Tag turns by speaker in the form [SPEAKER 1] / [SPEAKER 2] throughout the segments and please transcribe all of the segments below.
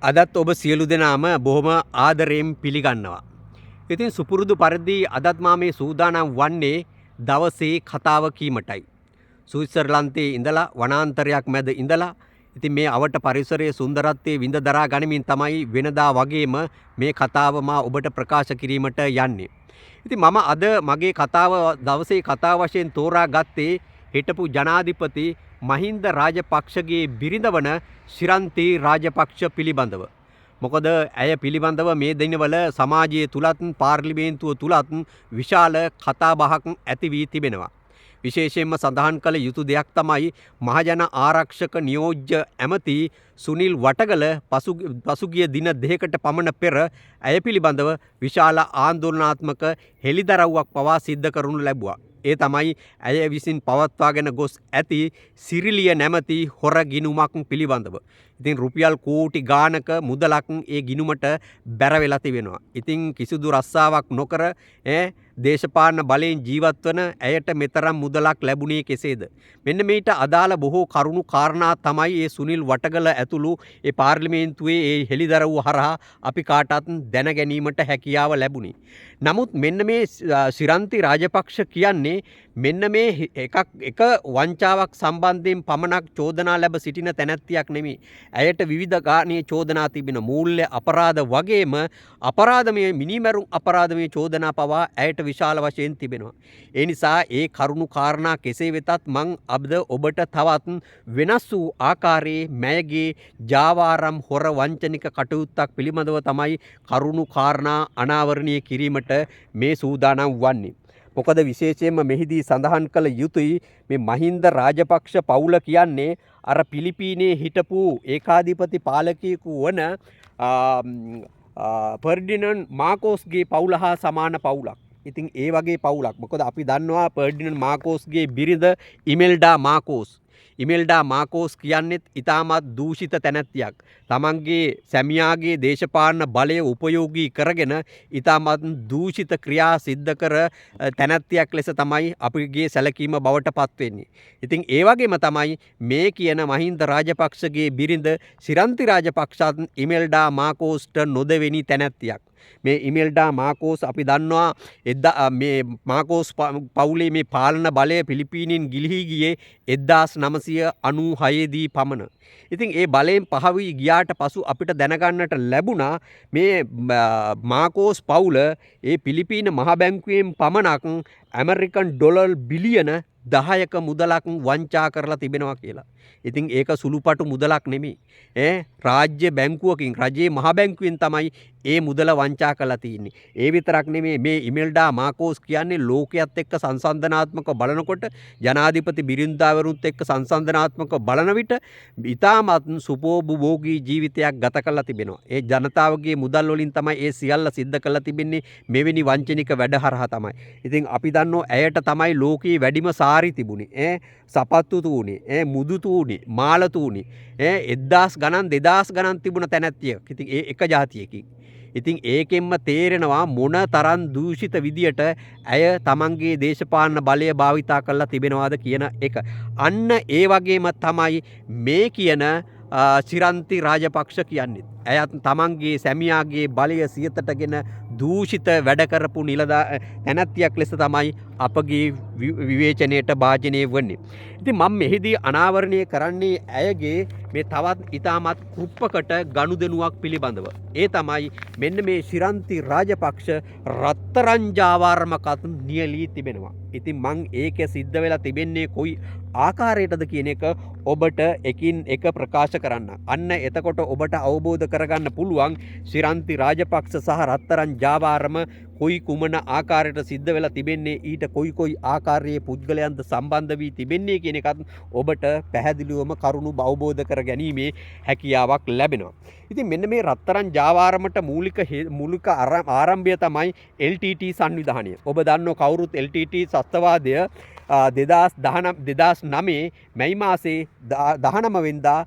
[SPEAKER 1] අදත් ඔබ සියලු දෙනාම බොහොම ආදරයෙන් පිළිගන්නවා. ඉතින් සුපුරුදු පරිදි අදත් මා මේ සූදානම් වන්නේ දවසේ කතාව කීමටයි. ස්විට්සර්ලන්තයේ ඉඳලා වනාන්තරයක් මැද ඉඳලා ඉතින් මේ අවට පරිසරයේ සුන්දරත්වයේ විඳ දරා ගනිමින් තමයි වෙනදා වගේම මේ කතාව මා ඔබට ප්‍රකාශ කිරීමට යන්නේ. ඉතින් මම අද මගේ කතාව දවසේ කතාව වශයෙන් තෝරා ගත්තේ හිටපු ජනාධිපති මහින්ද රාජපක්ෂගේ බිරිඳ වන ශිරන්තී රාජපක්ෂ පිළිබඳව. මොකද ඇය පිළිබඳව මේ දිනවල සමාජයේ තුලත් පාර්ලිමේන්තුව තුලත් විශාල කතාබහක් ඇති වී තිබෙනවා. විශේෂයෙන්ම සඳහන් කළ යුතු දෙයක් තමයි මහජන ආරක්ෂක නියෝජ්‍ය ඇමති සුනිල් වටගල පසුගිය දින දෙකකට පමණ පෙර ඇය පිළිබඳව විශාල ආන්දෝලනාත්මක හෙළිදරව්වක් පවා සිද්ධ කරනු ලැබුවා. ඒ තමයි ඇය විසින් පවත්වාගෙන ගොස් ඇති සිරිලිය නැමැති හොර ගිණුමක් පිළිබඳව. ඉතින් රුපියල් කෝටි ගානක මුදලක් ඒ ගිණුමට බැර වෙලා තිබෙනවා. ඉතින් කිසිදු රස්සාවක් නොකර දේශපාලන බලයෙන් ජීවත් වන ඇයට මෙතරම් මුදලක් ලැබුණේ කෙසේද? මෙන්න මේට අදාළ බොහෝ කරුණු කාරණා තමයි ඒ සුනිල් වටගල ඇතුළු ඒ පාර්ලිමේන්තුවේ ඒ හෙළිදරව් හරහා අපි කාටත් දැන ගැනීමට හැකියාව ලැබුණේ. නමුත් මෙන්න මේ ශිරන්තී රාජපක්ෂ කියන්නේ මෙන්න මේ එක වංචාවක් සම්බන්ධයෙන් පමණක් චෝදනා ලැබ සිටින තැනැත්තියක් නෙමෙයි. ඇයට විවිධ ගානේ චෝදනා තිබෙන මූල්‍ය අපරාධ වගේම අපරාධමය මිනිමැරුම් අපරාධමය චෝදනා පවා ඇයට විශාල වශයෙන් තිබෙනවා. ඒ නිසා ඒ කරුණු කාරණා කෙසේ වෙතත් මං අද ඔබට තවත් වෙනස් වූ ආකාරයේ මෑගේ ජාවාරම් හොර වංචනික කටයුත්තක් පිළිබඳව තමයි කරුණු කාරණා අනාවරණය කිරීමට මේ සූදානම් වන්නේ. මොකද විශේෂයෙන්ම මෙහිදී සඳහන් කළ යුතුයි මේ මහින්ද රාජපක්ෂ පවුල කියන්නේ අර පිලිපීනයේ හිටපු ඒකාධිපති පාලකයෙකු වන ෆර්ඩිනන්ඩ් මාකෝස්ගේ පවුල හා සමාන පවුලක්. ඉතින් ඒ වගේ පවුලක්. මොකද අපි දන්නවා ෆර්ඩිනන්ඩ් මාකෝස්ගේ බිරිඳ ඉමෙල්ඩා මාකෝස්. ඉමෙල්ඩා මාකෝස් කියන්නෙත් ඉතාමත් දූෂිත තැනැත්තියක්. තමන්ගේ සැමියාගේ දේශපාලන බලය උපයෝගී කරගෙන ඉතාමත් දූෂිත ක්‍රියා සිද්ධ කර තැනැත්තියක් ලෙස තමයි අපගේ සැලකීම බවට පත්වෙන්නේ. ඉතින් ඒ වගේම තමයි මේ කියන මහින්ද රාජපක්ෂගේ බිරිඳ ශිරන්තී රාජපක්ෂත් ඉමෙල්ඩා මාකෝස්ට නොදෙවෙනි තැනැත්තියක්. මේ ඉමෙල්ඩා මාකෝස් අපි දන්නවා මේ මාකෝස් පවුලේ මේ පාලන බලය පිලිපීනින් ගිලිහි ගියේ 1996 දී පමණ. ඉතින් ඒ බලයෙන් පහ වී ගියාට පසු අපිට දැනගන්නට ලැබුණා මේ මාකෝස් පවුල ඒ පිලිපීන මහ බැංකුවෙන් පමණක් ඇමරිකන් ඩොලර් බිලියන 10ක මුදලක් වංචා කරලා තිබෙනවා කියලා. ඉතින් ඒක සුළුපටු මුදලක් නෙමෙයි. රාජ්‍ය බැංකුවකින් රජයේ මහ බැංකුවෙන් තමයි ඒ මුදල වංචා කරලා තියෙන්නේ. ඒ විතරක් නෙමෙයි මේ ඉමෙල්ඩා මාකෝස් කියන්නේ ලෝකයේත් එක්ක සංසන්දනාත්මක බලනකොට ජනාධිපති බිරින්දාවරුත් එක්ක සංසන්දනාත්මක බලන විට ඉතාමත් සුපෝභෝගී ජීවිතයක් ගත කරලා තිබෙනවා. ඒ ජනතාවගේ මුදල් වලින් තමයි ඒ සියල්ල සිද්ධ කරලා තිබෙන්නේ මෙවැනි වංචනික වැඩ හරහා තමයි. ඉතින් අපි දන්නෝ ඇයට තමයි ලෝකයේ වැඩිම සාරි තිබුණේ. සපත්තු තුනේ, මුදු තුනේ, මාල තුනේ. 1000 ගණන් 2000 ගණන් තිබුණ තැනැත්තියක්. ඉතින් ඒ එක જાතියකින්. ඉතින් ඒකෙන්ම තේරෙනවා මොන තරම් දූෂිත විදියට ඇය තමන්ගේ දේශපාලන බලය භාවිතා කරලා තිබෙනවාද කියන එක. අන්න ඒ වගේම තමයි මේ කියන ශිරන්තී රාජපක්ෂ කියන්නේ. ඇයත් තමන්ගේ සැමියාගේ බලය සියතටගෙන දූෂිත වැඩ කරපු තැනැත්තියක් ලෙස තමයි අපගේ විවේචනයට භාජනය වන්නේ. ඉතින් මම මෙහිදී අනාවරණය කරන්නේ ඇයගේ මේ තවත් ඉතාමත් කුප්පකට ගනුදෙනුවක් පිළිබඳව. ඒ තමයි මෙන්න මේ ශිරන්තී රාජපක්ෂ රත්තරන් ජාවාරමකත් නියලී තිබෙනවා. ඉතින් මං ඒක සිද්ධ වෙලා තිබෙන්නේ කොයි ආකාරයටද කියන එක ඔබට එකින් එක ප්‍රකාශ කරන්න. අන්න එතකොට ඔබට අවබෝධ කරගන්න පුළුවන් ශිරන්තී රාජපක්ෂ සහ රත්තරන් ජාවාරම කොයි කුමන ආකාරයට සිද්ධ වෙලා තිබෙන්නේ, ඊට කොයි ආකාරයේ පුද්ගලයන්ද සම්බන්ධ වී තිබෙන්නේ කියන එකත් ඔබට පැහැදිලිවම කරුණු අවබෝධ කර ගැනීමේ හැකියාවක් ලැබෙනවා. ඉතින් මෙන්න මේ රත්තරන් ජාවාරමට මූලික ආරම්භය තමයි LTT සංවිධානය. ඔබ දන්නෝ කවුරුත් LTT සත්ත්වවාදය 2009 මැයි මාසේ 19 වෙනිදා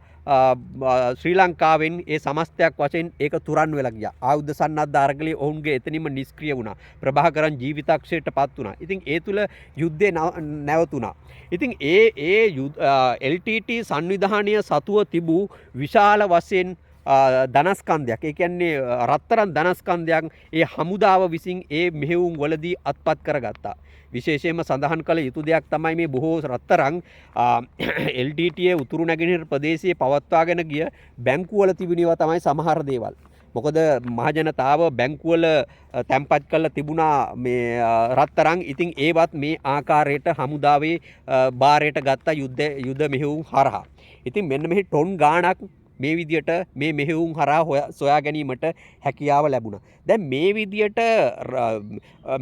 [SPEAKER 1] ශ්‍රී ලංකාවෙන් ඒ සමස්තයක් වශයෙන් ඒක තුරන් වෙලා ගියා. ආයුධ සන්නද්ධ අරගලයේ ඔවුන්ගේ එතනින්ම නිෂ්ක්‍රිය වුණා. ප්‍රභාකරන් ජීවිතක්ෂයට පත් වුණා. ඉතින් ඒ තුල යුද්ධේ නැවතුණා. ඉතින් ඒ LTT සංවිධානය සතුව තිබූ විශාල වශයෙන් ධනස්කන්ධයක්. ඒ කියන්නේ රත්තරන් ධනස්කන්ධයක් ඒ හමුදාව විසින් ඒ මෙහෙයුම් වලදී අත්පත් කරගත්තා. විශේෂයෙන්ම සඳහන් කළ යුතු දෙයක් තමයි මේ බොහෝ රත්තරන් LTTE උතුරු නැගෙනහිර ප්‍රදේශයේ පවත්වාගෙන ගිය බැංකුවල තිබුණේවා තමයි සමහර දේවල්. මොකද මහජනතාව බැංකුවල තැන්පත් කරලා තිබුණා මේ රත්තරන්. ඉතින් ඒවත් මේ ආකාරයට හමුදාවේ බාරයට ගත්ත යුද මෙහෙයුම් හරහා. ඉතින් මෙන්න මෙහි ටොන් ගාණක් මේ විදියට මේ මෙහෙයුම් හරහා සොයා ගැනීමට හැකියාව ලැබුණා. දැන් මේ විදියට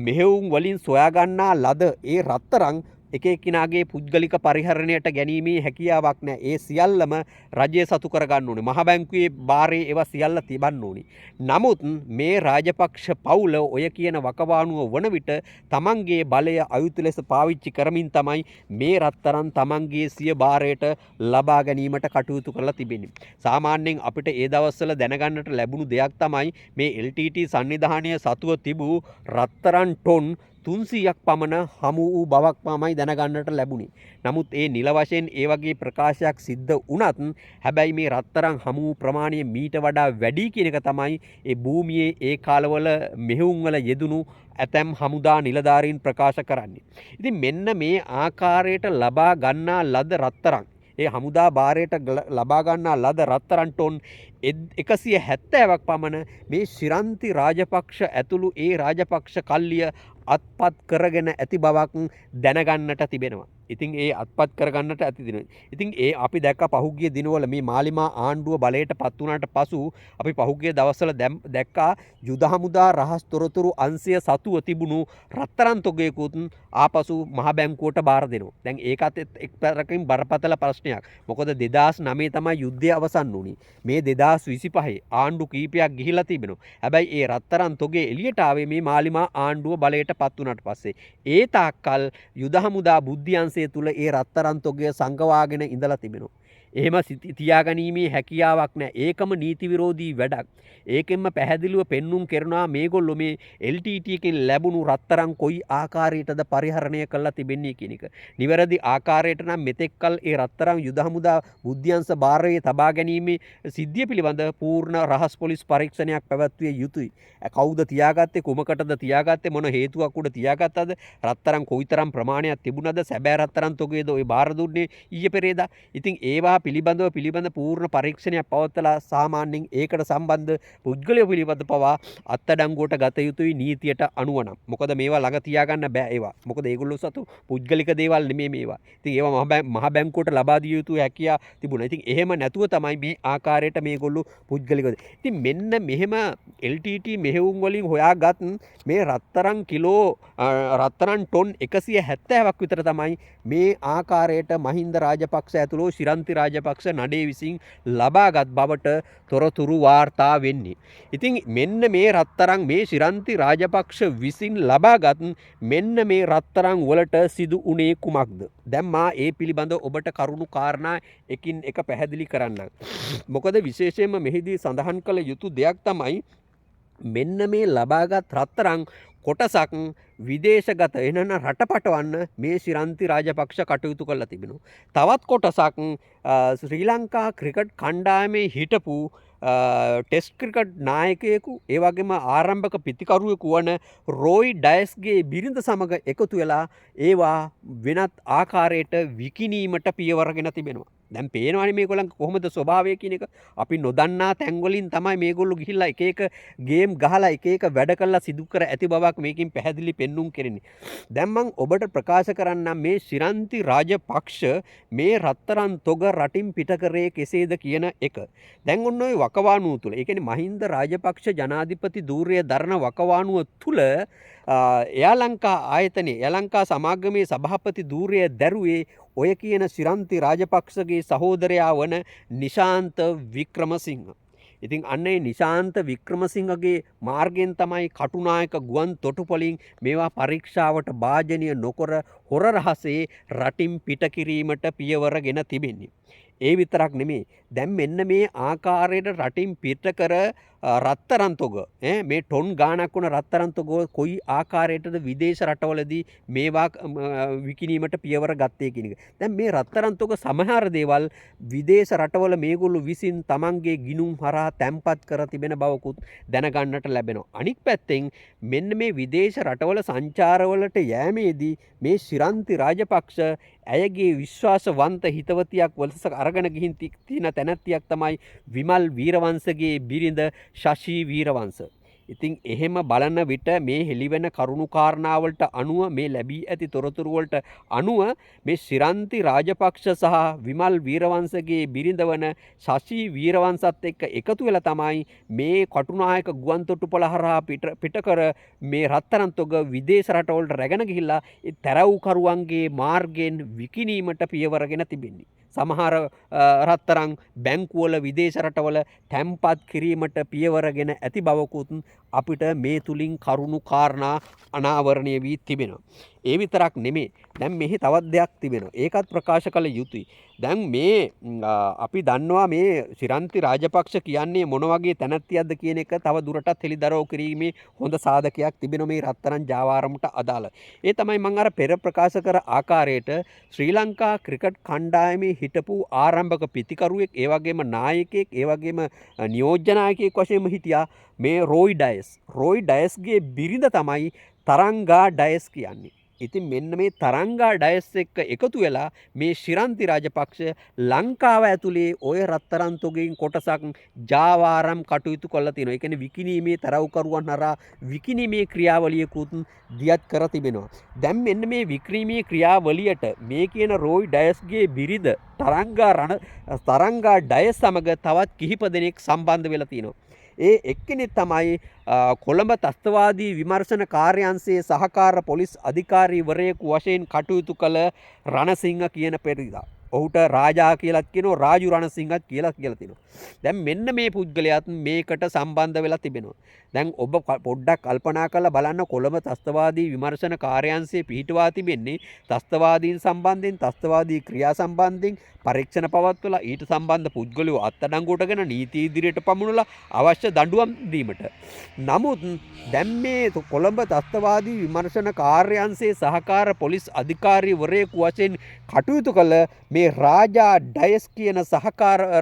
[SPEAKER 1] මෙහෙයුම් වලින් සොයා ගන්නා ලද ඒ රත්තරන් එක එක්කිනාගේ පුද්ගලික පරිහරණයට ගැනීමේ හැකියාවක් නැහැ. ඒ සියල්ලම රජය සතු කරගන්න ඕනේ. මහ බැංකුවේ බාරේ ඒවා සියල්ල තිබන්න ඕනේ. නමුත් මේ රාජපක්ෂ පවුල ඔය කියන වකවානුව වන විට තමන්ගේ බලය අයුතු ලෙස පාවිච්චි කරමින් තමයි මේ රත්තරන් තමන්ගේ සිය බාරයට ලබා ගැනීමට කටයුතු කරලා තිබෙන්නේ. සාමාන්‍යයෙන් අපිට ඒ දවස්වල දැනගන්නට ලැබුණු දෙයක් තමයි මේ LTT සංවිධානය සතුව තිබූ රත්තරන් ටොන් 300ක් පමණ හමු වූ බවක් පමණයි දැනගන්නට ලැබුණේ. නමුත් ඒ නිල වශයෙන් ඒ වගේ ප්‍රකාශයක් සිද්ධ වුණත් හැබැයි මේ රත්තරන් හමු වූ ප්‍රමාණය මීට වඩා වැඩි කියන එක තමයි ඒ භූමියේ ඒ කාලවල මෙහෙයුම් වල යෙදුණු ඇතැම් හමුදා නිලධාරීන් ප්‍රකාශ කරන්නේ. ඉතින් මෙන්න මේ ආකාරයට ලබා ගන්නා ලද රත්තරන් ඒ හමුදා බාරයට ලබා ගන්නා ලද රත්තරන් ටොන් 170ක් පමණ මේ ශිරන්ති රාජපක්ෂ ඇතුළු ඒ රාජපක්ෂ කල්ලිය අත්පත් කරගෙන ඇති බවක් දැනගන්නට තිබෙනවා. ඉතින් ඒ අත්පත් කරගන්නට ඇති දින. ඉතින් ඒ අපි දැක්ක පහුගිය දිනවල මේ මාලිමා ආණ්ඩුව බලයට පත් වුණාට පසු අපි පහුගිය දවස්වල දැක්කා යුද හමුදා රහස් තොරතුරු අංශය සතුව තිබුණු රත්තරන් තොගයකුත් ආපසු මහ බැංකුවට බාර දෙනවා. දැන් ඒකත් එක්තරකින් බරපතල ප්‍රශ්නයක්. මොකද 2009 තමයි යුද්ධය අවසන් වුණේ. මේ 2025 ආණ්ඩු කීපයක් ගිහිලා තිබෙනවා. හැබැයි ඒ රත්තරන් තොගේ එළියට ආවේ මේ මාලිමා ආණ්ඩුව බලයට පත් වුණාට පස්සේ. ඒ තාක්කල් යුද හමුදා බුද්ධ්‍යංශ තුළ ඒ රත්තරන් තොගය සංගවාගෙන ඉඳලා තිබෙනවා. එහෙම තියාගැනීමේ හැකියාවක් නැහැ. ඒකම නීති විරෝධී වැඩක්. ඒකෙන්ම පැහැදිලිව පෙන්눔 කරනවා මේගොල්ලෝ මේ LTT එකෙන් ලැබුණු රත්තරන් කොයි ආකාරයටද පරිහරණය කරලා තිබෙන්නේ කියන එක. නිවැරදි ආකාරයට නම් මෙතෙක්කල් ඒ රත්තරන් යුද හමුදා බුද්ධ්‍යංශ බාරයේ තබා ගැනීමේ සිද්ධිය පිළිබඳ පූර්ණ රහස් පොලිස් පරීක්ෂණයක් පැවැත්විය යුතුයි. කවුද තියාගත්තේ, කුමකටද තියාගත්තේ, මොන හේතුවක් උඩ තියාගත්තද, රත්තරන් කොයිතරම් ප්‍රමාණයක් තිබුණද, සැබෑ රත්තරන් තොගයේද ඔය බාර දුන්නේ ඊයේ පෙරේදා. ඉතින් ඒවා පිළිබඳ පූර්ණ පරීක්ෂණයක් පවත්වලා සාමාන්‍යයෙන් ඒකට සම්බන්ධ පුද්ගලයෝ පිළිබඳ පවා අත්අඩංගුවට ගත යුතුයි නීතියට අනුව නම්. මොකද මේවා ළඟ තියාගන්න බෑ ඒවා. මොකද ඒගොල්ලෝ සතු පුද්ගලික දේවල් නෙමෙයි මේවා. ඉතින් ඒවා මහ බැංකුවට ලබා දිය යුතු හැකියාව තිබුණා. ඉතින් එහෙම නැතුව තමයි මේ ආකාරයට මේගොල්ලෝ පුද්ගලිකව. ඉතින් මෙන්න මෙහෙම LTT මෙහෙයුම් වලින් හොයාගත් මේ රත්තරන් රත්තරන් ටොන් 170ක් විතර තමයි මේ ආකාරයට මහින්ද රාජපක්ෂ ඇතුළු ශිරන්ති රාජපක්ෂ නඩේ විසින් ලබාගත් බවට තොරතුරු වාර්තා වෙන්නේ. ඉතින් මෙන්න මේ රත්තරන් මේ ශිරන්ති රාජපක්ෂ විසින් ලබාගත් මෙන්න මේ රත්තරන් වලට සිදු වුණේ කුමක්ද? දැන් මා ඒ පිළිබඳ ඔබට කරුණු කාරණා එකින් එක පැහැදිලි කරන්නම්. මොකද විශේෂයෙන්ම මෙහිදී සඳහන් කළ යුතු දෙයක් තමයි මෙන්න මේ ලබාගත් රත්තරන් කොටසක් විදේශගත එනන රටපටවන්න මේ ශිරන්ති රාජපක්ෂ කටයුතු කරලා තිබෙනවා. තවත් කොටසක් ශ්‍රී ලංකා ක්‍රිකට් කණ්ඩායමේ හිටපු ටෙස්ට් ක්‍රිකට් නායකයෙකු ඒ වගේම ආරම්භක පිතිකරුවෙකු වන රෝයි ඩයස්ගේ බිරිඳ සමග එකතු වෙලා ඒවා වෙනත් ආකාරයට විකිණීමට පියවරගෙන තිබෙනවා. දැන් පේනවනේ මේගොල්ලන් කොහොමද ස්වභාවය කියන එක. අපි නොදන්නා තැන්වලින් තමයි මේගොල්ලෝ ගිහිල්ලා එක එක ගේම් ගහලා එක එක වැඩ කරලා සිදු කර ඇති බවක් මේකෙන් පැහැදිලි පෙන්눔 කෙරෙන්නේ. දැන් මම ඔබට ප්‍රකාශ කරන්නම් මේ ශිරන්ති රාජපක්ෂ මේ රත්තරන් තොග රටින් පිට කරේ කෙසේද කියන එක. දැන් ඔන්න ඔය වකවානුව තුල, ඒ කියන්නේ මහින්ද රාජපක්ෂ ජනාධිපති ධූරය දරන වකවානුව තුල එයා ලංකා ආයතනයේ එයා ලංකා සමාගමේ සභාපති ධූරය දැරුවේ ඔය කියන ශිරන්ති රාජපක්ෂගේ සහෝදරයා වන නිශාන්ත වික්‍රමසිංහ. ඉතින් අන්න ඒ නිශාන්ත වික්‍රමසිංහගේ මාර්ගයෙන් තමයි කටුනායක ගුවන් තොටුපොලින් මේවා පරීක්ෂාවට භාජනය නොකර හොර රහසේ රටින් පිට කිරීමට පියවරගෙන තිබෙන්නේ. ඒ විතරක් නෙමේ. දැන් මෙන්න මේ ආකාරයට රටින් පිට කර රත්තරන් තොග මේ ටොන් ගාණක් වුණ රත්තරන් තොග කොයි ආකාරයටද විදේශ රටවලදී මේවා විකිණීමට පියවර ගත්තේ කියන එක. දැන් මේ රත්තරන් තොග සමහර දේවල් විදේශ රටවල මේගොල්ලෝ විසින් තමන්ගේ ගිණුම් හරහා තැන්පත් කර තිබෙන බවකුත් දැනගන්නට ලැබෙනවා. අනික් පැත්තෙන් මෙන්න මේ විදේශ රටවල සංචාරවලට යෑමේදී මේ ශිරන්ති රාජපක්ෂ ඇයගේ විශ්වාසවන්ත හිතවතියක් වලස අරගෙන ගිහින් තියෙන තැනැත්තියක් තමයි විමල් වීරවංශගේ බිරිඳ ශෂී වීරවංශ. ඉතින් එහෙම බලන විට මේ හෙළිවෙන කරුණු කාරණාවලට අනුව මේ ලැබී ඇති තොරතුරු වලට අනුව මේ ශිරන්ති රාජපක්ෂ සහ විමල් වීරවංශගේ බිරිඳ වන ශෂී වීරවංශත් එක්ක එකතු වෙලා තමයි මේ කටුනායක ගුවන් තොටුපළ හරහා පිට කර මේ රත්තරන් තොග විදේශ රටවලට රැගෙන ගිහිල්ලා ඒ තැරව්කරුවන්ගේ මාර්ගයෙන් විකිණීමට පියවරගෙන තිබෙන්නේ. සමහර රත්තරන් බැංකුවල විදේශ රටවල තැන්පත් කිරීමට පියවරගෙන ඇති බවකුත් අපිට මේ තුලින් කරුණු කාරණා අනාවරණය වී තිබෙනවා. ඒ විතරක් නෙමේ. දැන් මෙහි තවත් දෙයක් තිබෙනවා. ඒකත් ප්‍රකාශ කළ යුතුයි. දැන් මේ අපි දන්නවා මේ ශිරන්ති රාජපක්ෂ කියන්නේ මොන වගේ තැනැත්තියක්ද කියන එක තව දුරටත් හෙළිදරව් කිරීමේ හොඳ සාධකයක් තිබෙනවා මේ රත්තරන් ජාවාරමට අදාළ. ඒ තමයි මම අර පෙර ප්‍රකාශ කර ආකාරයට ශ්‍රී ලංකා ක්‍රිකට් කණ්ඩායමේ හිටපු ආරම්භක පිතිකරුවෙක්, ඒ වගේම නායකයෙක්, ඒ වගේම නියෝජ්‍ය නායකයෙක් වශයෙන්ම හිටියා මේ රෝයි ඩයස්. රෝයි ඩයස්ගේ බිරිඳ තමයි තරංගා ඩයස් කියන්නේ. ඉතින් මෙන්න මේ තරංගා ඩයස් එක්ක එකතු වෙලා මේ ශිරන්ති රාජපක්ෂ ලංකාව ඇතුලේ ඔය රත්තරන් තොගෙන් කොටසක් ජාවාරම් කටයුතු කරලා තිනවා. ඒ කියන්නේ විකිණීමේ තරව්කරුවන් හරහා විකිණීමේ ක්‍රියාවලියකුත් දියත් කර තිබෙනවා. දැන් මෙන්න මේ විකිණීමේ ක්‍රියාවලියට මේ කියන රෝයි ඩයස්ගේ බිරිඳ තරංගා ඩයස් සමග තවත් කිහිප දෙනෙක් සම්බන්ධ වෙලා තිනවා. ඒ එක්කෙනෙක් තමයි කොළඹ ත්‍රස්තවාදී විමර්ශන කාර්යාංශයේ සහකාර පොලිස් අධිකාරීවරයෙකු වශයෙන් කටයුතු කළ රණසිංහ කියන පෙරදිදා. ඔහුට රාජා කියලාත් කියනවා, රාජු රණසිංහත් කියලා තියෙනවා. දැන් මෙන්න මේ පුද්ගලයාත් මේකට සම්බන්ධ වෙලා තිබෙනවා. දැන් ඔබ පොඩ්ඩක් කල්පනා කරලා බලන්න කොළඹ ත්‍රස්තවාදී විමර්ශන කාර්යාංශයේ පිහිටුවා තිබෙන්නේ ත්‍රස්තවාදීන් සම්බන්ධයෙන්, ත්‍රස්තවාදී ක්‍රියා සම්බන්ධයෙන් පරීක්ෂණ පවත්වලා ඊට සම්බන්ධ පුද්ගලයෝ අත්අඩංගුවටගෙන නීති ඉදිරියට පමුණලා අවශ්‍ය දඬුවම් දීමට. නමුත් දැන් මේ කොළඹ ත්‍රස්තවාදී විමර්ශන කාර්යාංශයේ සහකාර පොලිස් අධිකාරීවරයෙකු වශයෙන් කටයුතු කළ මේ රාජා ඩයස් කියන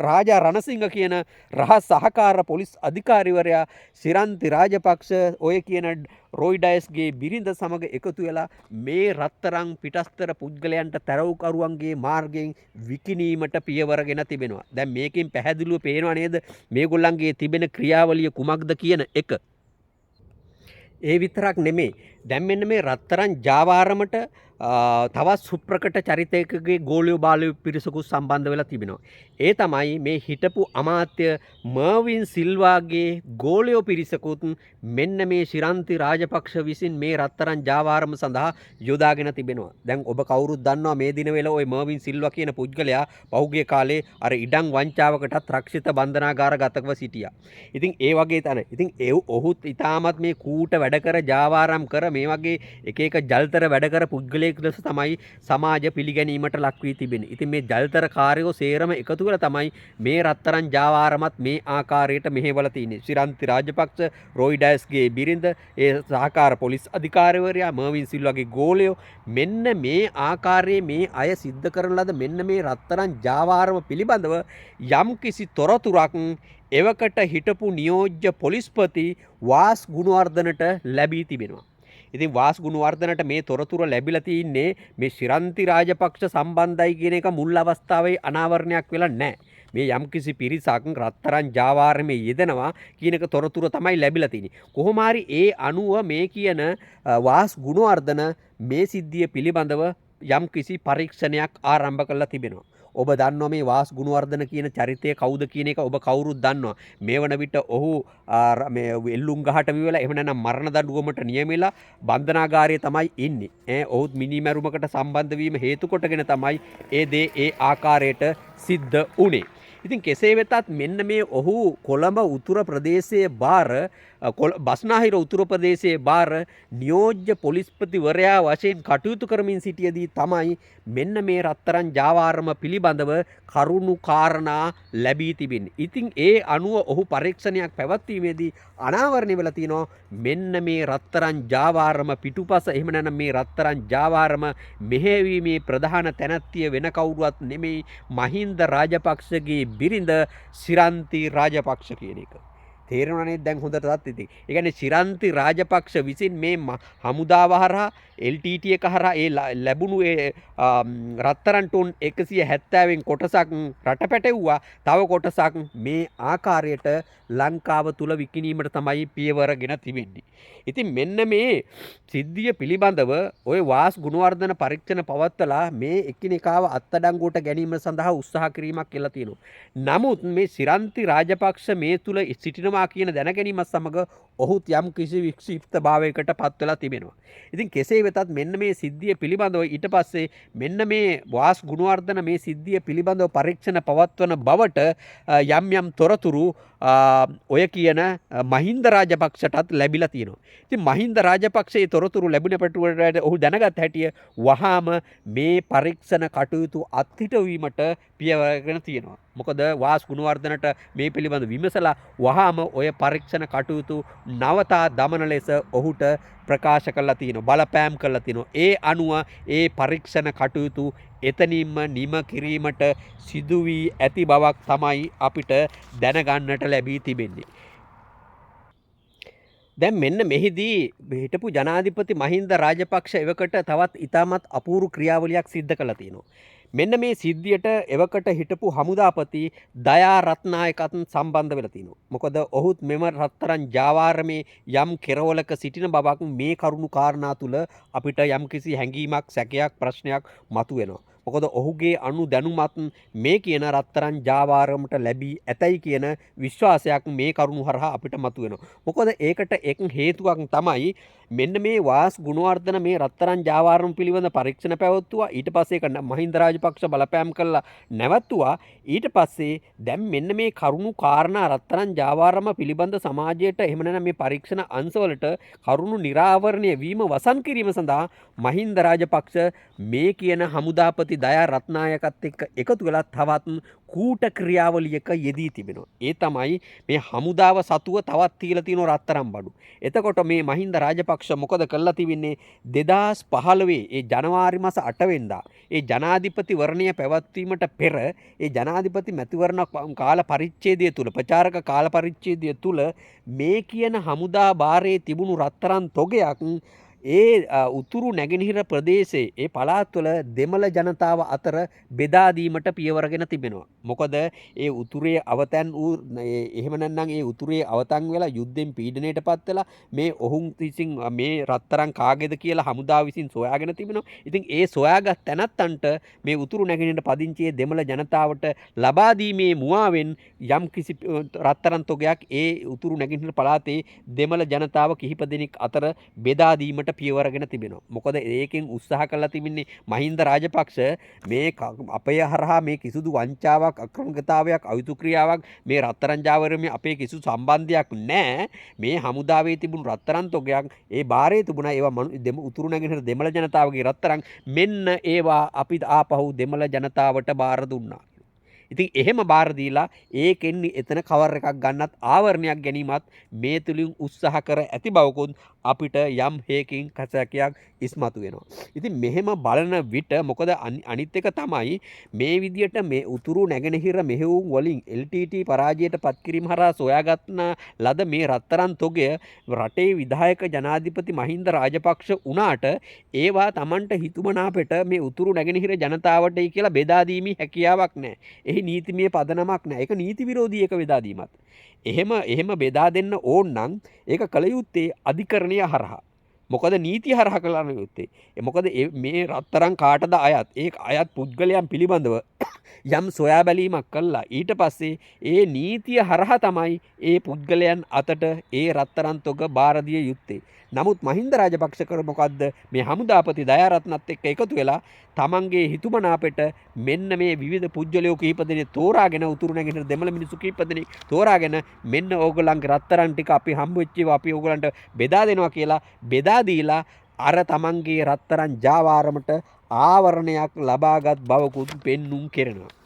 [SPEAKER 1] රාජා රණසිංහ කියන රහස් සහකාර පොලිස් අධිකාරීවරයා ශිරන්ති රාජපක්ෂ ඔය කියන රෝයි ඩයස්ගේ බිරිඳ සමග එකතු වෙලා මේ රත්තරන් පිටස්තර පුද්ගලයන්ට තැරව්කරුවන්ගේ මාර්ගයෙන් විකිණීමට පියවරගෙන තිබෙනවා. දැන් මේකෙන් පැහැදිලිව පේනවා නේද මේගොල්ලන්ගේ තිබෙන ක්‍රියාවලිය කුමක්ද කියන එක. ඒ විතරක් නෙමේ. දැන් මෙන්න මේ රත්තරන් ජාවාරමට තවත් සුප්‍රකට චරිතයකගේ ගෝලියෝ බාලයෝ පිරිසකුත් සම්බන්ධ වෙලා තිබෙනවා. ඒ තමයි මේ හිටපු අමාත්‍ය මර්වින් සිල්වාගේ ගෝලියෝ පිරිසකුත් මෙන්න මේ ශිරන්ති රාජපක්ෂ විසින් මේ රත්තරන් ජාවාරම සඳහා යොදාගෙන තිබෙනවා. දැන් ඔබ කවුරුත් දන්නවා මේ දිනවල ওই මර්වින් සිල්වා කියන පුද්ගලයා පහුගිය කාලේ අර ඉඩම් වංචාවකටත් රක්ෂිත බන්ධනාගාරගතව සිටියා. ඉතින් ඒ වගේ තැන. ඉතින් ඔහුත් ඊටමත් මේ කූට වැඩ කර ජාවාරම් කර මේ වගේ එක ජල්තර වැඩ කර පුද්ගලයෙක් ලෙස තමයි සමාජ පිළිගැනීමට ලක් වී තිබෙන්නේ. ඉතින් මේ ජල්තර කාර්යෝ සේරම එකතු කරලා තමයි මේ රත්තරන් ජාවාරමත් මේ ආකාරයට මෙහෙवला තියෙන්නේ. ශිරන්ති රාජපක්ෂ, රෝයි ඩයස්ගේ බිරිඳ, ඒ සහකාර පොලිස් අධිකාරිවරයා, මර්වින් සිල්වාගේ ගෝලයෝ මෙන්න මේ ආකාරයේ මේ අය සිද්ධ කරන ලද මෙන්න මේ රත්තරන් ජාවාරම පිළිබඳව යම් කිසි තොරතුරක් එවකට හිටපු නියෝජ්‍ය පොලිස්පති වාස් ගුණවර්ධනට ලැබී තිබෙනවා. ඉතින් වාස් ගුණවර්ධනට මේ තොරතුර ලැබිලා තින්නේ මේ ශිරන්ති රාජපක්ෂ සම්බන්ධයි කියන එක මුල් අවස්ථාවේ අනාවරණයක් වෙලා නැහැ. මේ යම්කිසි පිරිසක් රත්තරන් ජාවාරමේ යෙදෙනවා කියන එක තොරතුර තමයි ලැබිලා තියෙන්නේ. කොහොම හරි ඒ අනුව මේ කියන වාස් ගුණවර්ධන මේ සිද්ධිය පිළිබඳව යම්කිසි පරීක්ෂණයක් ආරම්භ කළා තිබෙනවා. ඔබ දන්නවා මේ වාස් ගුණවර්ධන කියන චරිතය කවුද කියන එක ඔබ කවුරුත් දන්නවා. මේ වන විට ඔහු මේ එල්ලුම් ගහට විවලා එහෙම නැත්නම් මරණ දඬුවමට නියමිලා බන්ධනාගාරයේ තමයි ඉන්නේ. ඔහුත් මිනිමැරුමකට සම්බන්ධ වීම හේතු කොටගෙන තමයි ඒ දේ ඒ ආකාරයට සිද්ධ වුනේ. ඉතින් කෙසේ වෙතත් මෙන්න මේ ඔහු කොළඹ උතුර ප්‍රදේශයේ බාර බස්නාහිර උතුර ප්‍රදේශයේ බාර නියෝජ්‍ය පොලිස්පතිවරයා වශයෙන් කටයුතු කරමින් සිටියදී තමයි මෙන්න මේ රත්තරන් ජාවාරම පිළිබඳව කරුණු කාරණා ලැබී තිබෙන්නේ. ඉතින් ඒ අනුව ඔහු පරීක්ෂණයක් පැවැත්වීමේදී අනාවරණය වෙලා තිනවා මෙන්න මේ රත්තරන් ජාවාරම පිටුපස එහෙම නැත්නම් මේ රත්තරන් ජාවාරම මෙහෙයවීමේ ප්‍රධාන තැනැත්තිය වෙන කවුරුවත් නෙමෙයි මහින්ද රාජපක්ෂගේ බිරිඳ ශිරන්ති රාජපක්ෂ කියන එක. තේරෙනවනේ දැන් හොඳටත් ඉතින්. ඒ කියන්නේ ශිරන්ති රාජපක්ෂ විසින් මේ හමුදාව හරහා LTT එක හරහා ඒ ලැබුණු ඒ රත්තරන් ටොන් 170න් කොටසක් රට පැටවුවා. තව කොටසක් මේ ආකාරයට ලංකාව තුල විකිණීමට තමයි පියවරගෙන තිබෙන්නේ. ඉතින් මෙන්න මේ සිද්ධිය පිළිබඳව ওই වාස් ගුණවර්ධන පරීක්ෂණ පවත්වලා මේ එකිනෙකාව අත්අඩංගුවට ගැනීම සඳහා උත්සාහ කිරීමක් කියලා තියෙනවා. නමුත් මේ ශිරන්ති රාජපක්ෂ මේ තුල සිටිනවා කියන දැනගැනීමත් සමග ඔහුත් යම් කිසි වික්ෂිප්තභාවයකට පත් වෙලා තිබෙනවා. ඉතින් කෙසේ වෙතත් මෙන්න මේ සිද්ධිය පිළිබඳව ඊට පස්සේ මෙන්න මේ වාස් ගුණවර්ධන මේ සිද්ධිය පිළිබඳව පරීක්ෂණ පවත්වන බවට යම් යම් තොරතුරු ඔය කියන මහින්ද රාජපක්ෂටත් ලැබිලා තියෙනවා. ඉතින් මහින්ද රාජපක්ෂයේ තොරතුරු ලැබුණ පැටවලට ඔහු දැනගත් හැටිය වහාම මේ පරීක්ෂණ කටයුතු අත්හිටවීමට පියවරගෙන තියෙනවා. මොකද වාස් ගුණවර්ධනට මේ පිළිබඳ විමසලා වහාම ඔය පරීක්ෂණ කටයුතු නවතා දමන ලෙස ඔහුට ප්‍රකාශ කරලා තියෙනවා. බලපෑම් කරලා තියෙනවා. ඒ අනුව ඒ පරීක්ෂණ කටයුතු එතනින්ම නිම කිරීමට සිදු වී ඇති බවක් තමයි අපිට දැනගන්නට ලැබී තිබෙන්නේ. දැන් මෙන්න මෙහිදී හිටපු ජනාධිපති මහින්ද රාජපක්ෂ එවකට තවත් ඉතාමත් අපූර්ව ක්‍රියාවලියක් සිද්ධ කළා තියෙනවා. මෙන්න මේ සිද්ධියට එවකට හිටපු හමුදාපති දයා රත්නායකත් සම්බන්ධ වෙලා තිනවා. මොකද ඔහුත් මෙම රත්තරන් ජාවාරමේ යම් කෙරවලක සිටින බවක් මේ කරුණු කාරණා තුල අපිට යම්කිසි හැඟීමක් සැකයක් ප්‍රශ්නයක් මතුවෙනවා. මොකද ඔහුගේ අනුදැනුමත් මේ කියන රත්තරන් ජාවාරමට ලැබී ඇතයි කියන විශ්වාසයක් මේ කරුණු හරහා අපිට මතුවෙනවා. මොකද ඒකට එක් හේතුවක් තමයි මෙන්න මේ වාස් ගුණවර්ධන මේ රත්තරන් ජාවාරම පිළිබඳ පරීක්ෂණ පැවැත්තුවා. ඊට පස්සේ ඒක මහින්ද රාජපක්ෂ බලපෑම් කළා නැවතුවා. ඊට පස්සේ දැන් මෙන්න මේ කරුණු කාරණා රත්තරන් ජාවාරම පිළිබඳ සමාජයට එහෙම නැත්නම් මේ පරීක්ෂණ අංශවලට කරුණු නිරාවරණය වීම වසන් කිරීම සඳහා මහින්ද රාජපක්ෂ මේ කියන හමුදාපති දයා රත්නායකත් එක්ක එකතු වෙලා තවත් කූට ක්‍රියාවලියක යෙදී තිබෙනවා. ඒ තමයි මේ හමුදාව සතුව තවත් තියලා තියෙන රත්තරන් බඩු. එතකොට මේ මහින්ද රාජපක්ෂ මොකද කළා තිබෙන්නේ 2015 ඒ ජනවාරි මාස 8 වෙනිදා ඒ ජනාධිපතිවරණය පැවැත්වීමට පෙර ඒ ජනාධිපති මැතිවරණ කාල පරිච්ඡේදය තුල ප්‍රචාරක කාල පරිච්ඡේදය තුල මේ කියන හමුදා භාරයේ තිබුණු රත්තරන් තොගයක් ඒ උතුරු නැගෙනහිර ප්‍රදේශයේ ඒ පළාත්වල දෙමළ ජනතාව අතර බෙදා දීමට පියවරගෙන තිබෙනවා. මොකද ඒ උතුරේ අවතැන් වූ එහෙම නැත්නම් ඒ උතුරේ අවතන් වෙලා යුද්ධෙන් පීඩණයටපත් වෙලා මේ ඔහුන් විසින් මේ රත්තරන් කාගේද කියලා හමුදාව විසින් සොයාගෙන තිබෙනවා. ඉතින් ඒ සොයාගත් තැනත්තන්ට මේ උතුරු නැගෙනහිර පදිංචියේ දෙමළ ජනතාවට ලබා දීමේ මුවාවෙන් යම් කිසි රත්තරන් තොගයක් ඒ උතුරු නැගෙනහිර පළාතේ දෙමළ ජනතාව කිහිප දෙනෙක් අතර බෙදා දීමට පියවරගෙන තිබෙනවා. මොකද ඒකෙන් උත්සාහ කළා තිබෙන්නේ මහින්ද රාජපක්ෂ මේ අපේ හරහා මේ කිසිදු වංචාවක් අක්‍රමිකතාවයක් අයුතු ක්‍රියාවක් මේ රත්තරන් ජාවාරමේ අපේ කිසිදු සම්බන්ධයක් නැහැ. මේ හමුදාවේ තිබුණු රත්තරන් තොගයක් ඒ බාරයේ තිබුණා. ඒවා උතුරු නැගෙනහිර දෙමළ ජනතාවගේ රත්තරන් මෙන්න ඒවා අපි ආපහු දෙමළ ජනතාවට බාර දුන්නා. ඉතින් එහෙම බාර දීලා ඒකෙන් එතන කවර් එකක් ගන්නත් ආවරණයක් ගැනීමත් මේ තුලින් උත්සාහ කර ඇති බවකුත් අපිට යම් හේකින් කසකයක් ඉස්මතු වෙනවා. ඉතින් මෙහෙම බලන විට මොකද අනිත් එක තමයි මේ විදියට මේ උතුරු නැගෙනහිර මෙහෙයුම් වලින් LTT පරාජයට පත් කිරීම හරහා සොයාගත්න ලද මේ රත්තරන් තොගය රටේ විධායක ජනාධිපති මහින්ද රාජපක්ෂ වුණාට ඒවා Tamanට හිතුමනාපෙට මේ උතුරු නැගෙනහිර ජනතාවටයි කියලා බෙදා දීමේ හැකියාවක් නැහැ. එහි නීතිමය පදනමක් නැහැ. ඒක නීති විරෝධී එක බෙදා දීමක්. එහෙම බෙදා දෙන්න ඕන නම් ඒක කල යුත්තේ අධිකරණය හරහා. මොකද නීතිය හරහා කළා යුත්තේ. මොකද මේ රත්තරන් කාටද අයත්? ඒ අයත් පුද්ගලයන් පිළිබඳව යම් සොයා බැලීමක් කළා. ඊට පස්සේ ඒ නීතිය හරහා තමයි ඒ පුද්ගලයන් අතට ඒ රත්තරන් තොග බාර දිය යුත්තේ. නමුත් මහින්ද රාජපක්ෂ කර මොකද්ද මේ හමුදාපති දයාරත්නත් එක්ක එකතු වෙලා තමන්ගේ හිතුමනාපෙට මෙන්න මේ විවිධ පුජ්‍යලයෝ කීප දෙනෙක් තෝරාගෙන උතුරු නැගෙනහිර දෙමළ මිනිස්සු කීප දෙනෙක් තෝරාගෙන මෙන්න ඕගොල්ලන්ගේ රත්තරන් ටික අපි හම්බ වෙච්ච ඒවා අපි ඕගොල්ලන්ට බෙදා දෙනවා කියලා බෙදා දීලා අර තමන්ගේ රත්තරන් ජාවාරමට ආවරණයක් ලබාගත් බවකුත් පෙන්눔 කෙරෙනවා.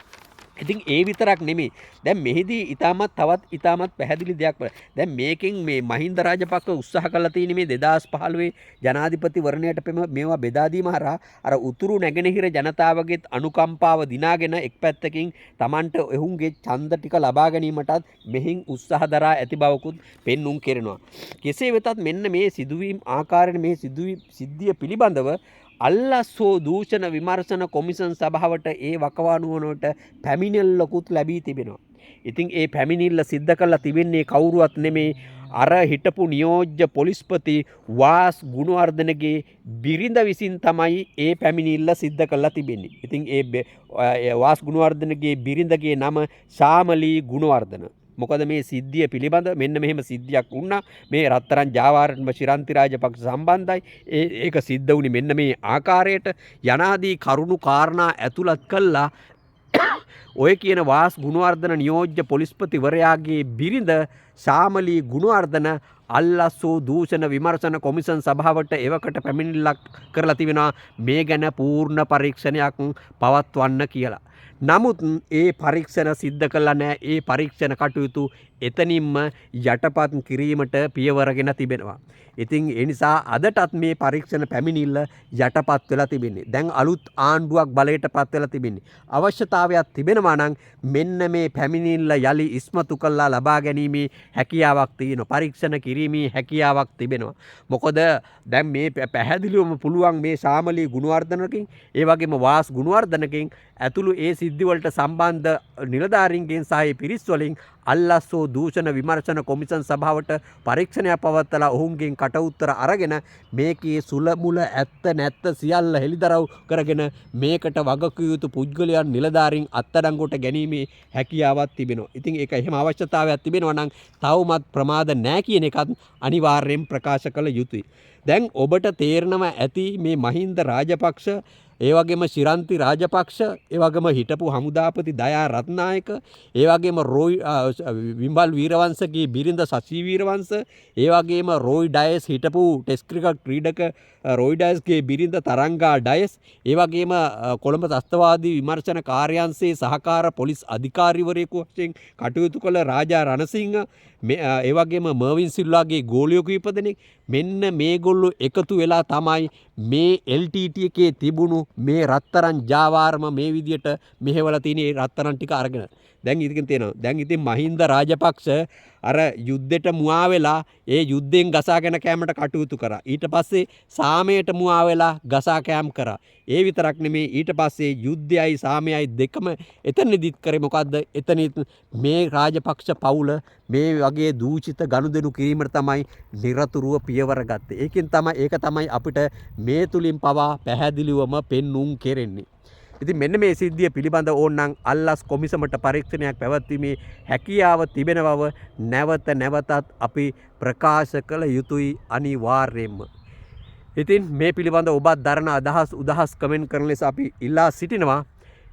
[SPEAKER 1] ඉතින් ඒ විතරක් නෙමෙයි. දැන් මෙහිදී ඊටමත් පැහැදිලි දෙයක් දැන් මේකෙන් මේ මහින්ද රාජපක්ෂ උත්සාහ කළා තියෙන්නේ මේ 2015 ජනාධිපතිවරණයට මේවා බෙදා දීම හරහා අර උතුරු නැගෙනහිර ජනතාවගේත් අනුකම්පාව දිනාගෙන එක් පැත්තකින් Tamanට එහුන්ගේ ඡන්ද ටික ලබා ගැනීමටත් මෙහින් උත්සාහ දරා ඇති බවකුත් පෙන්눔 කෙරෙනවා. කෙසේ වෙතත් මෙන්න මේ සිදුවීම් ආකාරයෙන් මේ සිද්ධිය පිළිබඳව අල්ලස්සෝ දූෂණ විමර්ශන කොමිෂන් සභාවට ඒ වකවානුවනට පැමිණිල්ලකුත් ලැබී තිබෙනවා. ඉතින් ඒ පැමිණිල්ල සිද්ධ කරලා තිබෙන්නේ කවුරුවත් නෙමේ අර හිටපු නියෝජ්‍ය පොලිස්පති වාස් ගුණවර්ධනගේ බිරිඳ විසින් තමයි ඒ පැමිණිල්ල සිද්ධ කරලා තිබෙන්නේ. ඉතින් ඒ වාස් ගුණවර්ධනගේ බිරිඳගේ නම ශාමලී ගුණවර්ධන. මොකද මේ සිද්ධිය පිළිබඳ මෙන්න මෙහෙම සිද්ධියක් වුණා. මේ රත්තරන් ජාවාරම ශිරන්ති රාජපක්ෂ සම්බන්ධයි. ඒක සිද්ධ වුණේ මෙන්න මේ ආකාරයට යනාදී කරුණු කාරණා ඇතුළත් කළා. ඔය කියන වාස් ගුණවර්ධන නියෝජ්‍ය පොලිස්පතිවරයාගේ බිරිඳ ශාමලී ගුණවර්ධන අල්ලස්සෝ දූෂණ විමර්ශන කොමිෂන් සභාවට එවකට පැමිණිල්ලක් කරලා තිබෙනවා මේ ගැන පූර්ණ පරීක්ෂණයක් පවත්වන්න කියලා. නමුත් ඒ පරීක්ෂණ සිද්ධ කළා නැහැ. ඒ පරීක්ෂණ කටයුතු එතනින්ම යටපත් කිරීමට පියවරගෙන තිබෙනවා. ඉතින් ඒ නිසා අදටත් මේ පරීක්ෂණ පැමිණිල්ල යටපත් වෙලා තිබෙන්නේ. දැන් අලුත් ආණ්ඩුවක් බලයටපත් වෙලා තිබෙන්නේ. අවශ්‍යතාවයක් තිබෙනවා නම් මෙන්න මේ පැමිණිල්ල යලි ඉස්මතු කළා ලබා ගැනීමේ හැකියාවක් තියෙනවා. පරීක්ෂණ කිරීමේ හැකියාවක් තිබෙනවා. මොකද දැන් මේ පැහැදිලිවම පුළුවන් මේ ශාමලී ගුණවර්ධනකින් ඒ වගේම වාස් ගුණවර්ධනකින් ඇතුළු ඒ සිද්ධි වලට සම්බන්ධ නිලධාරීන්ගෙන් සහ පිරිස් වලින් අල්ලස්සෝ දූෂණ විමර්ශන කොමිෂන් සභාවට පරීක්ෂණයක් පවත්වලා ඔවුන්ගෙන් කට උත්තර අරගෙන මේකේ සුල මුල ඇත්ත නැත්ත සියල්ල හෙළිදරව් කරගෙන මේකට වගකිය යුතු පුද්ගලයන් නිලධාරීන් අත්අඩංගුවට ගැනීමේ හැකියාවක් තිබෙනවා. ඉතින් ඒක එහෙම අවශ්‍යතාවයක් තිබෙනවා නම් තවමත් ප්‍රමාද නැහැ කියන එකත් අනිවාර්යෙන් ප්‍රකාශ කළ යුතුයි. දැන් ඔබට තේරෙනවා ඇති මේ මහින්ද රාජපක්ෂ ඒ වගේම ශිරන්ති රාජපක්ෂ ඒ වගේම හිටපු හමුදාපති දයා රත්නායක ඒ වගේම විම්බල් වීරවංශගේ බිරිඳ සසී වීරවංශ ඒ වගේම රොයි ඩයස් හිටපු ටෙස්ට් ක්‍රිකට් ක්‍රීඩක රොයි ඩයස්ගේ බිරිඳ තරංගා ඩයස් ඒ වගේම කොළඹ ත්‍රස්තවාදී විමර්ශන කාර්යාංශයේ සහකාර පොලිස් අධිකාරිවරයෙකු වශයෙන් කටයුතු කළ රාජා රණසිංහ ඒ වගේම මර්වින් සිල්වාගේ ගෝලියෝ කීප දෙනෙක් මෙන්න මේගොල්ලෝ එකතු වෙලා තමයි මේ LTT එකේ තිබුණු මේ රත්තරන් ජාවාරම මේ විදියට මෙහෙवला තියෙන ඒ රත්තරන් ටික අරගෙන දැන් ඉතින් තියෙනවා. දැන් ඉතින් මහින්ද රාජපක්ෂ අර යුද්ධෙට මුවා වෙලා ඒ යුද්ධෙන් ගසාගෙන කෑමට කටයුතු කරා. ඊට පස්සේ සාමයට මුවා වෙලා ගසා කෑම් කරා. ඒ විතරක් නෙමේ ඊට පස්සේ යුද්ධයයි සාමයයි දෙකම එතනදිත් කරේ මොකද්ද? එතනත් මේ රාජපක්ෂ පවුල මේ වගේ දූෂිත ගනුදෙනු කිරීමට තමයි නිරතුරුව පියවර ගත්තේ. ඒක තමයි අපිට මේ තුලින් පවා පැහැදිලිවම පෙන්눔 කෙරෙන්නේ. ඉතින් මෙන්න මේ සිද්ධිය පිළිබඳ ඕනනම් අල්ලස් කොමිසමට පරීක්ෂණයක් පැවැත්වීමේ හැකියාව තිබෙන බව නැවතත් අපි ප්‍රකාශ කළ යුතුයි අනිවාර්යයෙන්ම. ඉතින් මේ පිළිබඳ ඔබත් දරන උදහස් කමෙන්ට් කරන ලෙස අපි ඉල්ලා සිටිනවා.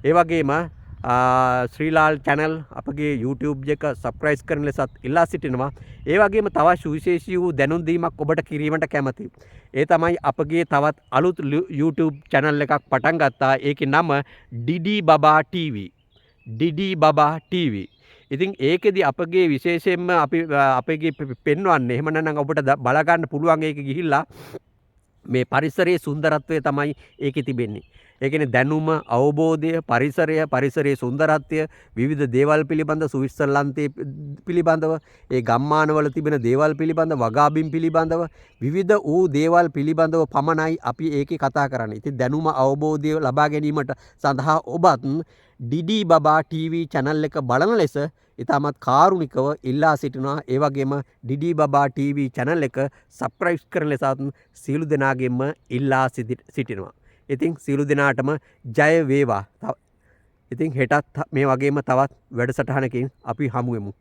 [SPEAKER 1] ඒ වගේම ශ්‍රීලාල් channel අපගේ YouTube එක subscribe කරන ලෙසත් ඉල්ලා සිටිනවා. ඒ වගේම තවත් සුවිශේෂී වූ දැනුම් දීමක් ඔබට කිරීමට කැමැතියි. ඒ තමයි අපගේ තවත් අලුත් YouTube channel එකක් පටන් ගත්තා. ඒකේ නම ඩිඩි බබා TV. ඩිඩි බබා TV. ඉතින් ඒකෙදි අපගේ විශේෂයෙන්ම අපගේ පෙන්වන්නේ එහෙම නැත්නම් ඔබට බලා ගන්න පුළුවන් ඒක ගිහිල්ලා මේ පරිසරයේ සුන්දරත්වය තමයි ඒකේ තිබෙන්නේ. ඒ කියන්නේ දැනුම, අවබෝධය, පරිසරයේ සුන්දරත්වය, විවිධ දේවල් පිළිබඳ ස්විට්සර්ලන්තයේ පිළිබඳව, ඒ ගම්මානවල තිබෙන දේවල් පිළිබඳව, වගාබිම් පිළිබඳව, විවිධ වූ දේවල් පිළිබඳව පමණයි අපි ඒකේ කතා කරන්නේ. ඉතින් දැනුම, අවබෝධය ලබා ගැනීමට සඳහා ඔබත් ඩිඩි බබා TV channel එක බලන ලෙස ඉතාමත් කාරුණිකව ඉල්ලා සිටිනවා. ඒ වගේම ඩිඩි බබා TV channel එක subscribe කරන ලෙසත් සියලු දෙනාගෙන්ම ඉල්ලා සිටිනවා. ඉතින් සියලු දෙනාටම ජය වේවා. ඉතින් හෙටත් මේ වගේම තවත් වැඩසටහනකින් අපි හමු වෙමු.